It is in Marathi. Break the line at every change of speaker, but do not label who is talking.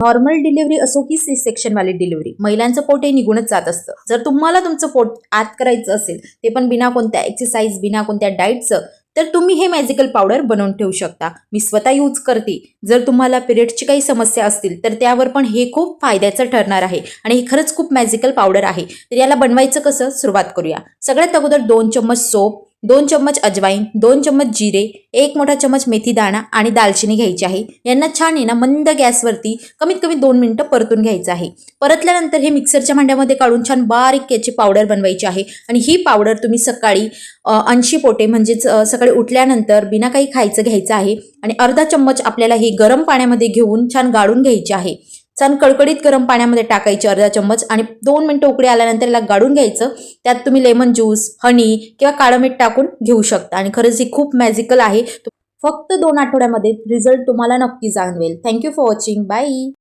नॉर्मल डिलिव्हरी असो की सी सेक्शन वाली डिलिव्हरी, महिलांचं पोट हे निघूनच जात असतं. जर तुम्हाला तुमचं पोट आत करायचं असेल, ते पण बिना कोणत्या एक्सरसाइज, बिना कोणत्या डाएटचं, तर तुम्ही हे मॅजिकल पावडर बनवून ठेवू शकता. मी स्वतः यूज करते. जर तुम्हाला पिरियडची काही समस्या असतील तर त्यावर पण हे खूप फायद्याचं ठरणार आहे आणि हे खरंच खूप मॅजिकल पावडर आहे. तर याला बनवायचं कसं, सुरुवात करूया. सगळ्यात अगोदर 2 चम्मच सोप, 2 चम्मच अजवाईन, 2 चम्मच जिरे, 1 मोठा चम्मच मेथी दाणा आणि दालचिनी घ्यायची आहे. यांना छान आहे ना मंद गॅसवरती कमीत कमी 2 मिनिटं परतून घ्यायचं आहे. परतल्यानंतर हे मिक्सरच्या भांड्यामध्ये काढून छान बारीक याची पावडर बनवायची आहे आणि ही पावडर तुम्ही सकाळी 80 पोटे म्हणजेच सकाळी उठल्यानंतर बिना काही खायचं घ्यायचं आहे आणि अर्धा चम्मच आपल्याला ही गरम पाण्यामध्ये घेऊन छान गाळून घ्यायची आहे. छान कडकडीत गरम पाण्यामध्ये टाकायचे अर्धा चम्मच आणि 2 मिनिटं उकळी आल्यानंतर याला गाळून घ्यायचं. त्यात तुम्ही लेमन ज्यूस, हनी किंवा काळं मीठ टाकून घेऊ शकता आणि खरंच ही खूप मॅजिकल आहे. फक्त 2 आठवड्यामध्ये रिझल्ट तुम्हाला नक्की जाणवेल. Thank you for watching. बाय.